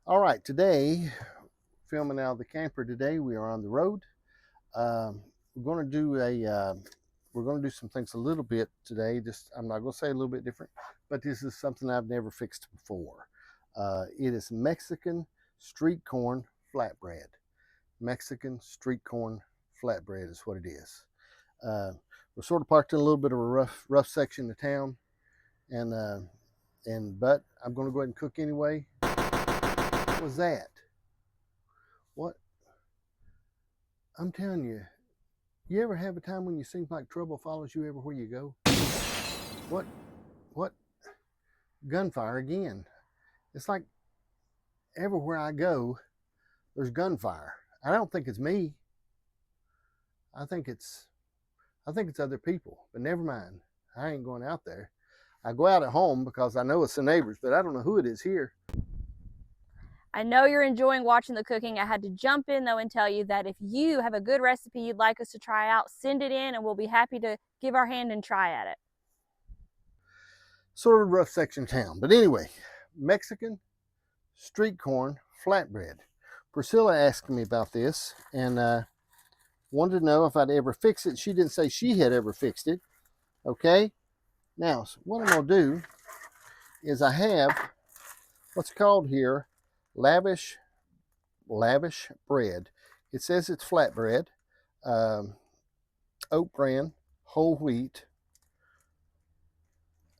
All right, today, filming out of the camper today, we are on the road. We're going to do some things a little bit today. I'm not going to say a little bit different, but this is something I've never fixed before. It is Mexican street corn flatbread. Mexican street corn flatbread is what it is. We're sort of parked in a little bit of a rough section of town, but I'm going to go ahead and cook anyway. What was that? What? I'm telling you, you ever have a time when you seem like trouble follows you everywhere you go? What? Gunfire again. It's like everywhere I go, there's gunfire. I don't think it's me. I think it's other people, but never mind. I ain't going out there. I go out at home because I know it's the neighbors, but I don't know who it is here. I know you're enjoying watching the cooking. I had to jump in though and tell you that if you have a good recipe you'd like us to try out, send it in and we'll be happy to give our hand and try at it. Sort of rough section town, but anyway, Mexican street corn flatbread. Priscilla asked me about this and wanted to know if I'd ever fix it. She didn't say she had ever fixed it. Okay, now so what I'm gonna do is I have what's called here lavish bread. It says it's flatbread, oat bran, whole wheat,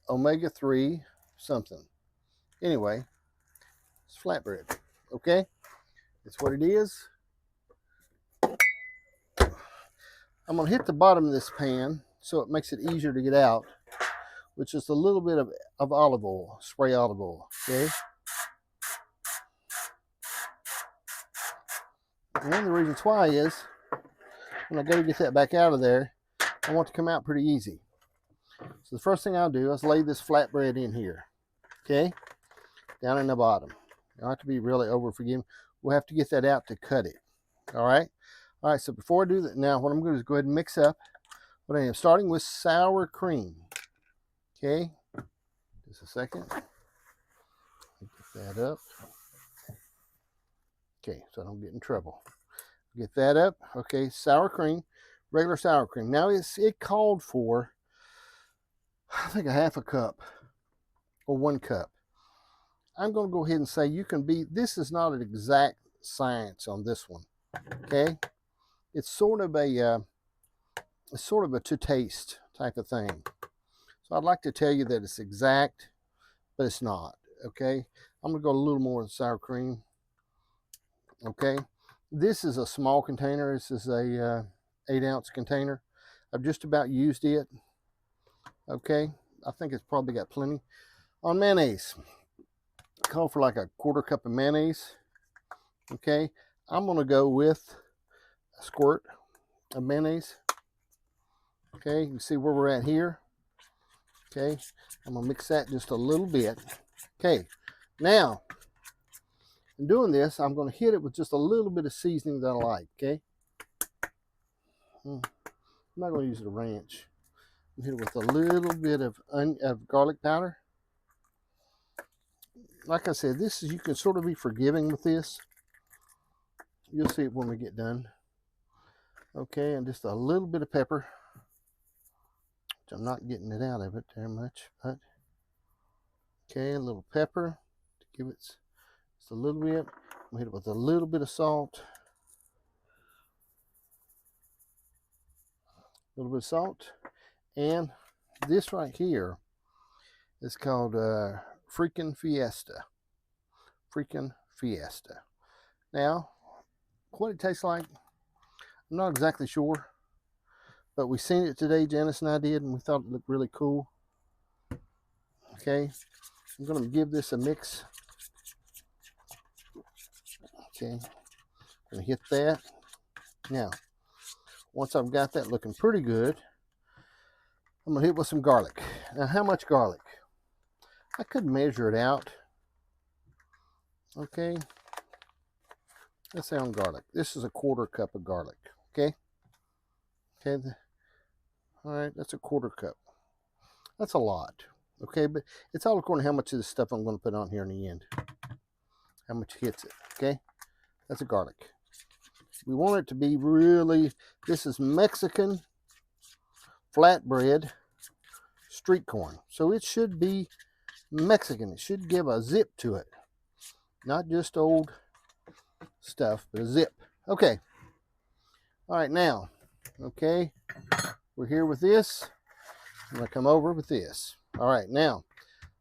omega-3 something. Anyway, it's flatbread. Okay, it's what it is. I'm gonna hit the bottom of this pan so it makes it easier to get out, which is a little bit of olive oil, spray olive oil. Okay. And the reason why is when I go to get that back out of there, I want it to come out pretty easy. So the first thing I'll do is lay this flatbread in here, okay, down in the bottom. You don't have to be really over forgiving. We'll have to get that out to cut it. All right. So before I do that, now what I'm going to do is go ahead and mix up what I am, starting with sour cream. Okay, just a second. Get that up. Okay, so I don't get in trouble. Get that up. Okay, sour cream, regular sour cream. Now it called for, I think, a half a cup or 1 cup. I'm going to go ahead and say this is not an exact science on this one. Okay, it's sort of a to taste type of thing. So I'd like to tell you that it's exact, but it's not. Okay, I'm going to go a little more sour cream. Okay, this is a small container. This is a 8-ounce container. I've just about used it. Okay, I think it's probably got plenty. On mayonnaise, call for like a 1/4 cup of mayonnaise. Okay, I'm going to go with a squirt of mayonnaise. Okay, you see where we're at here. Okay, I'm going to mix that just a little bit. Okay, now in doing this, I'm going to hit it with just a little bit of seasoning that I like. Okay, I'm not going to use the ranch. I'm hit it with a little bit of garlic powder. Like I said, you can sort of be forgiving with this. You'll see it when we get done. Okay, and just a little bit of pepper. Which I'm not getting it out of it very much, but okay, a little pepper to give it just a little bit. I'm hit it with a little bit of salt. A little bit of salt. And this right here is called Freaking Fiesta. Freaking Fiesta. Now, what it tastes like, I'm not exactly sure, but we seen it today, Janice and I did, and we thought it looked really cool. Okay, I'm going to give this a mix. Okay, I'm going to hit that. Now, once I've got that looking pretty good, I'm going to hit with some garlic. Now, how much garlic? I could measure it out. Okay, let's say on garlic. This is a 1/4 cup of garlic. Okay, all right, that's a 1/4 cup. That's a lot. Okay, but it's all according to how much of this stuff I'm going to put on here in the end. how much hits it. Okay, that's a garlic. We want it to be really, this is Mexican flatbread street corn. So it should be Mexican. It should give a zip to it. Not just old stuff, but a zip. Okay. All right, now, okay, we're here with this. I'm going to come over with this. All right, now,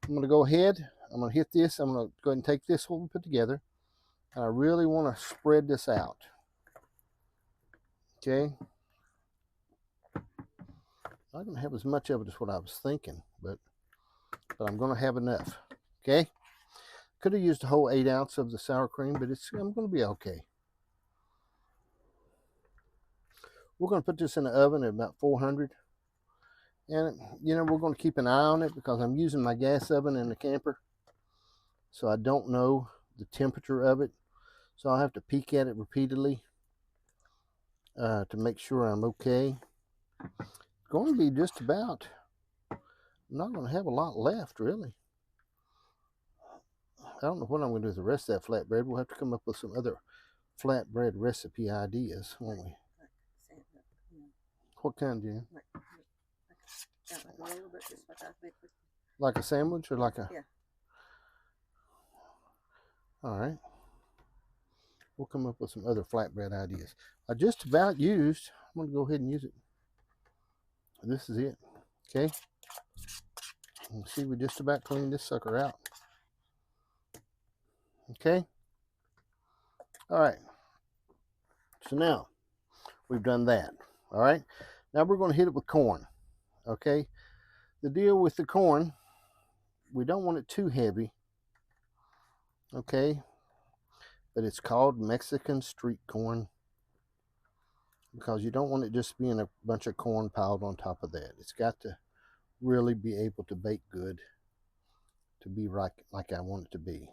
I'm going to go ahead. I'm going to hit this. I'm going to go ahead and take this, what we put together. And I really want to spread this out. Okay. I'm not going to have as much of it as what I was thinking, but I'm going to have enough. Okay. Could have used a whole 8 ounces of the sour cream, but I'm going to be okay. We're going to put this in the oven at about 400. And, you know, we're going to keep an eye on it because I'm using my gas oven in the camper. So I don't know the temperature of it. So I'll have to peek at it repeatedly to make sure I'm okay. It's going to be just about, I'm not going to have a lot left, really. I don't know what I'm going to do with the rest of that flatbread. We'll have to come up with some other flatbread recipe ideas, won't we? What kind, Jen? Like a sandwich or like a... Yeah. All right. We'll come up with some other flatbread ideas. I just about used, I'm going to go ahead and use it. This is it. Okay. And see, we just about cleaned this sucker out. Okay. All right. So now we've done that. All right. Now we're going to hit it with corn. Okay. The deal with the corn, we don't want it too heavy. Okay. But it's called Mexican street corn because you don't want it just being a bunch of corn piled on top of that. It's got to really be able to bake good to be right like I want it to be.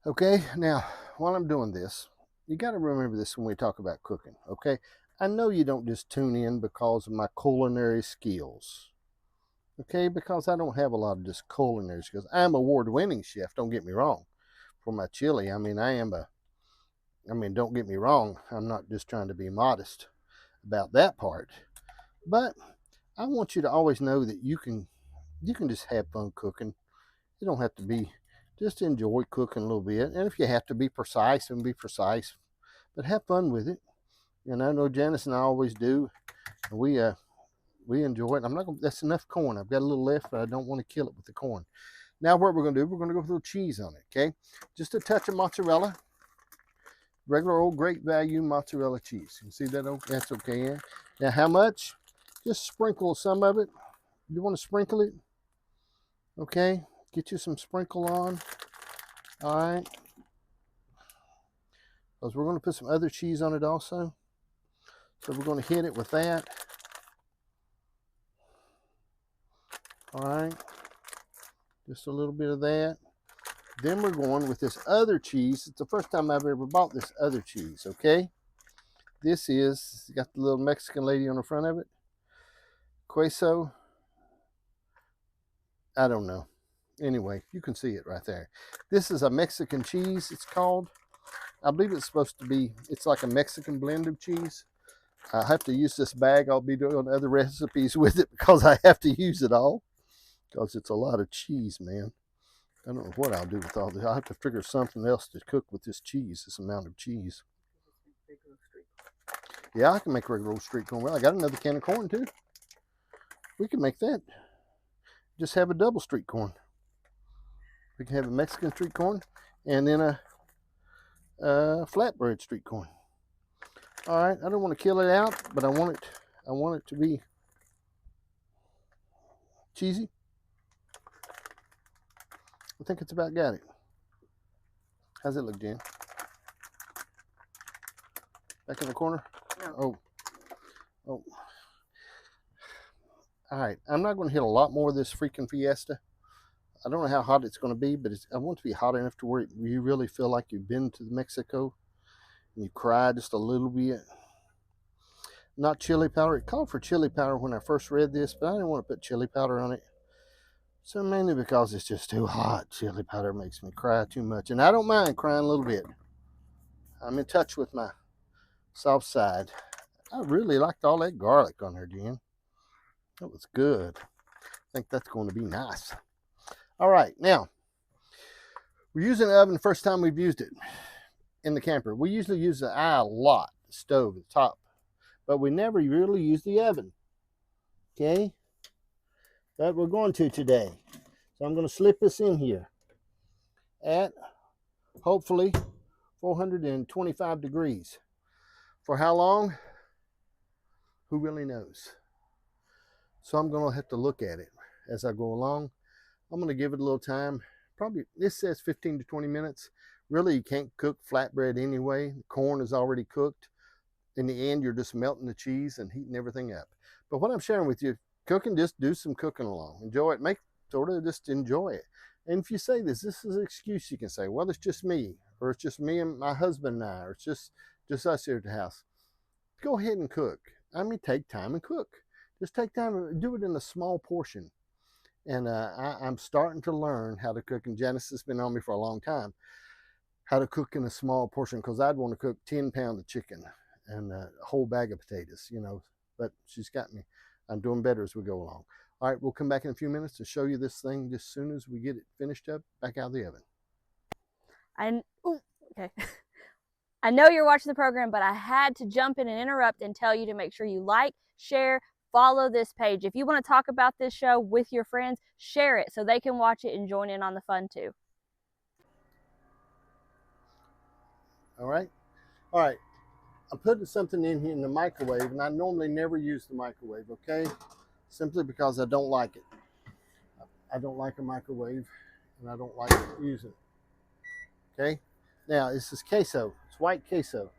Okay, now while I'm doing this, you got to remember this when we talk about cooking. Okay, I know you don't just tune in because of my culinary skills. Okay, because I don't have a lot of just culinary skills. I'm an award-winning chef, don't get me wrong. For my chili, I mean, don't get me wrong, I'm not just trying to be modest about that part. But I want you to always know that you can just have fun cooking. You don't have to be, just enjoy cooking a little bit. And if you have to be precise, then be precise. But have fun with it. And I know Janice and I always do. And we enjoy it. I'm not gonna, that's enough corn. I've got a little left, but I don't want to kill it with the corn. Now what we're gonna do, we're gonna go with a little cheese on it, okay? Just a touch of mozzarella. Regular old great value mozzarella cheese. You see that? That's okay. Yeah? Now how much? Just sprinkle some of it. You want to sprinkle it? Okay. Get you some sprinkle on. All right. Because we're going to put some other cheese on it also. So we're going to hit it with that. All right. Just a little bit of that. Then we're going with this other cheese. It's the first time I've ever bought this other cheese, okay? This is, got the little Mexican lady on the front of it. Queso. I don't know. Anyway, you can see it right there. This is a Mexican cheese, it's called. I believe it's supposed to be, it's like a Mexican blend of cheese. I have to use this bag. I'll be doing other recipes with it because I have to use it all. Because it's a lot of cheese, man. I don't know what I'll do with all this. I'll have to figure something else to cook with this cheese, this amount of cheese. Yeah, I can make regular old street corn. Well, I got another can of corn too. We can make that. Just have a double street corn. We can have a Mexican street corn and then a flatbread street corn. All right, I don't want to kill it out, but I want it to be cheesy. I think it's about got it. How's it look, Jen? Back in the corner? No. Oh. All right, I'm not going to hit a lot more of this freaking Fiesta. I don't know how hot it's going to be, but I want it to be hot enough to where you really feel like you've been to Mexico and you cry just a little bit. Not chili powder. It called for chili powder when I first read this, but I didn't want to put chili powder on it. So mainly because it's just too hot. Chili powder makes me cry too much. And I don't mind crying a little bit. I'm in touch with my soft side. I really liked all that garlic on there, Jen. That was good. I think that's going to be nice. All right, now, we're using the oven the first time we've used it in the camper. We usually use the eye a lot, the stove, the top, but we never really use the oven. Okay? But we're going to today. So I'm going to slip this in here at hopefully 425 degrees. For how long? Who really knows? So I'm going to have to look at it as I go along. I'm going to give it a little time. Probably, this says 15 to 20 minutes. Really, you can't cook flatbread anyway. The corn is already cooked. In the end, you're just melting the cheese and heating everything up. But what I'm sharing with you, cooking, just do some cooking along. Enjoy it. Make sort of just enjoy it. And if you say this is an excuse you can say, well, it's just me, or it's just me and my husband and I, or it's just us here at the house. Go ahead and cook. I mean, take time and cook. Just take time and do it in a small portion. And I'm starting to learn how to cook. And Janice has been on me for a long time, how to cook in a small portion, because I'd want to cook 10 pounds of chicken and a whole bag of potatoes, you know. But she's got me. I'm doing better as we go along. All right, we'll come back in a few minutes to show you this thing just as soon as we get it finished up, back out of the oven. Okay. I know you're watching the program, but I had to jump in and interrupt and tell you to make sure you like, share, follow this page. If you want to talk about this show with your friends, share it so they can watch it and join in on the fun too. All right. All right. I'm putting something in here in the microwave, and I normally never use the microwave, okay? Simply because I don't like it. I don't like a microwave, and I don't like using it, okay? Now, this is queso. It's white queso,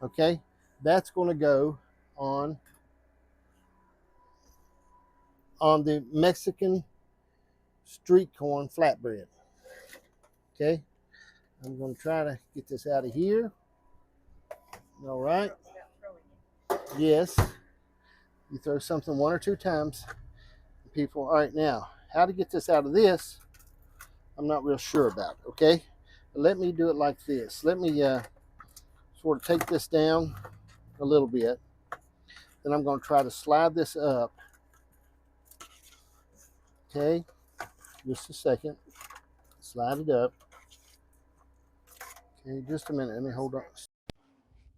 okay? That's going to go on the Mexican street corn flatbread, okay? I'm going to try to get this out of here. All right. Yes. You throw something one or two times. People, all right, now, how to get this out of this, I'm not real sure about, okay? But let me do it like this. Let me sort of take this down a little bit. Then I'm going to try to slide this up. Okay, just a second. Slide it up. Okay, just a minute. Let me hold on.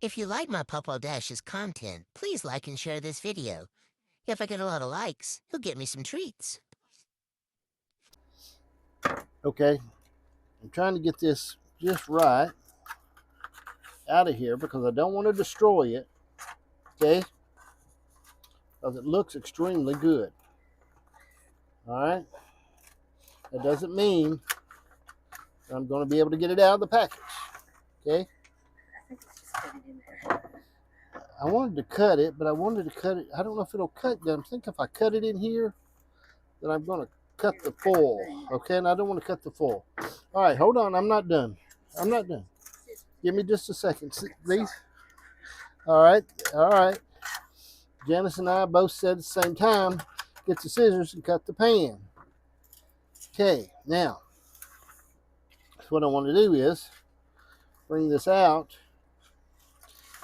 If you like my Papa Dash's content, please like and share this video. If I get a lot of likes, he'll get me some treats. Okay, I'm trying to get this just right out of here because I don't want to destroy it. Okay, because it looks extremely good. All right, that doesn't mean I'm going to be able to get it out of the package. Okay. I wanted to cut it, but I wanted to cut it. I don't know if it'll cut. I think if I cut it in here, then I'm going to cut the foil. Okay, and I don't want to cut the foil. All right, hold on. I'm not done. I'm not done. Give me just a second. These. All right. All right. Janice and I both said at the same time, get the scissors and cut the pan. Okay, now, what I want to do is bring this out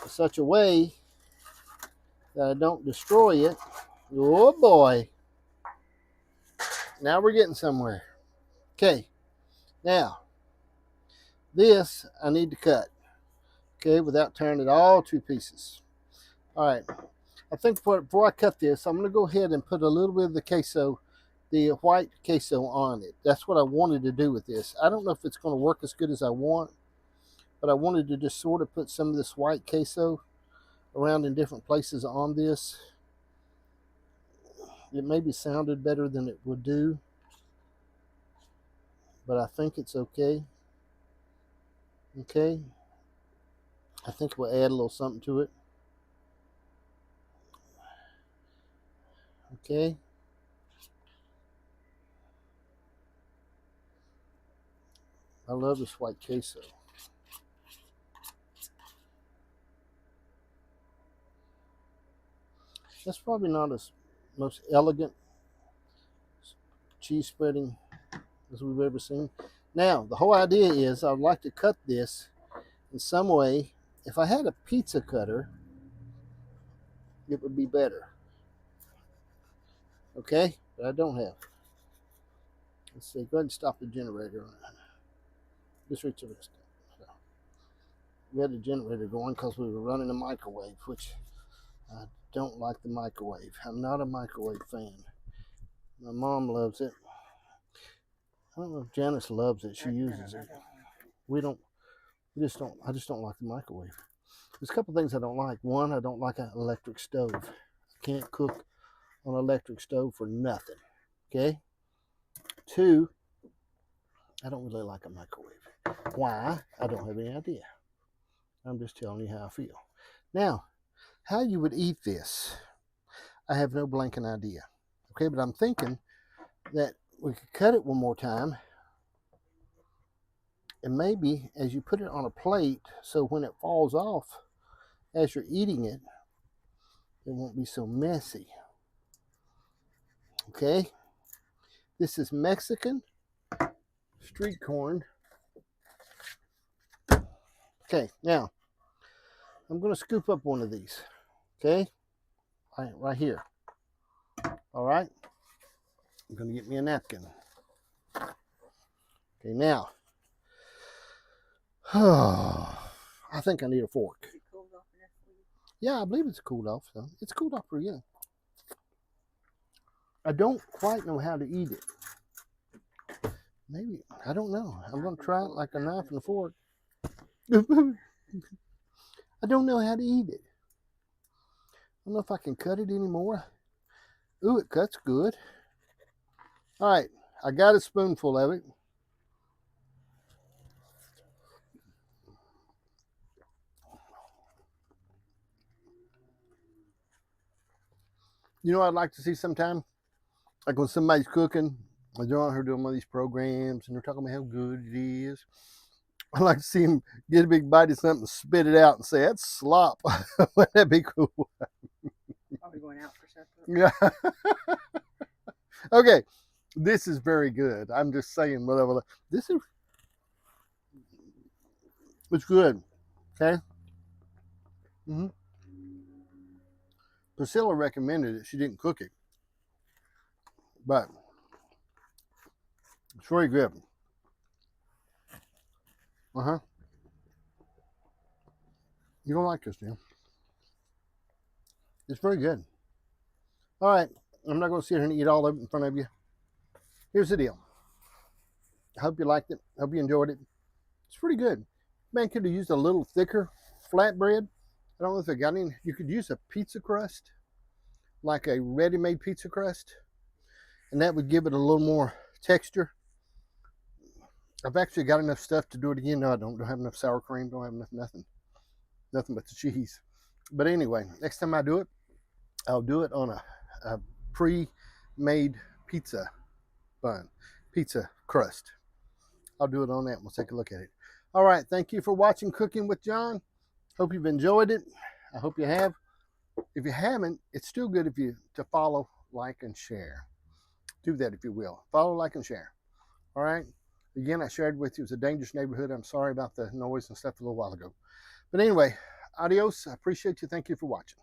in such a way that I don't destroy it. Oh boy. Now we're getting somewhere. Okay. Now, this I need to cut. Okay, without tearing it all to pieces. All right. I think before I cut this, I'm going to go ahead and put a little bit of the queso, the white queso on it. That's what I wanted to do with this. I don't know if it's going to work as good as I want, but I wanted to just sort of put some of this white queso around in different places on this. It maybe sounded better than it would do, but I think it's okay. Okay. I think we'll add a little something to it. Okay. I love this white queso. That's probably not as most elegant cheese spreading as we've ever seen. Now, the whole idea is I'd like to cut this in some way. If I had a pizza cutter, it would be better. Okay, but I don't have. Let's see, go ahead and stop the generator. Just reach the rest. We had the generator going because we were running a microwave, which I don't like the microwave. I'm not a microwave fan. My mom loves it. I don't know if Janice loves it. She uses it. I just don't like the microwave. There's a couple things I don't like. One, I don't like an electric stove. I can't cook on an electric stove for nothing. Okay? Two, I don't really like a microwave. Why? I don't have any idea. I'm just telling you how I feel. Now, how you would eat this, I have no blanking idea. Okay, but I'm thinking that we could cut it one more time, and maybe as you put it on a plate, so when it falls off as you're eating it, it won't be so messy. Okay, this is Mexican street corn. Okay, now I'm going to scoop up one of these. Okay, right here. All right, I'm going to get me a napkin. Okay, now, I think I need a fork. Yeah, I believe it's cooled off. So it's cooled off pretty good. I don't quite know how to eat it. Maybe, I don't know. I'm going to try it like a knife and a fork. I don't know how to eat it. I don't know if I can cut it anymore. Ooh, it cuts good. All right, I got a spoonful of it. You know what I'd like to see sometime? Like when somebody's cooking, they're on here doing one of these programs and they're talking about how good it is. I'd like to see them get a big bite of something, spit it out, and say, that's slop. Wouldn't that be cool? Probably going out for supper. Yeah. Okay. This is very good. I'm just saying whatever. This is, it's good. Okay. Mm-hmm. Priscilla recommended it. She didn't cook it. But it's very good. Uh-huh. You don't like this, Jim. It's very good. All right. I'm not going to sit here and eat all of it in front of you. Here's the deal. I hope you liked it. I hope you enjoyed it. It's pretty good. Man, could have used a little thicker flatbread. I don't know if they got any. You could use a pizza crust, like a ready-made pizza crust, and that would give it a little more texture. I've actually got enough stuff to do it again. No, I don't have enough sour cream. Don't have enough nothing but the cheese. But anyway, next time I do it, I'll do it on a pre-made pizza bun, pizza crust. I'll do it on that and we'll take a look at it. All right, thank you for watching Cooking with John. Hope you've enjoyed it. I hope you have. If you haven't, it's still good if you to follow, like, and share. Do that if you will. Follow, like, and share. All right. Again, I shared with you it's a dangerous neighborhood. I'm sorry about the noise and stuff a little while ago. But anyway, adios. I appreciate you. Thank you for watching.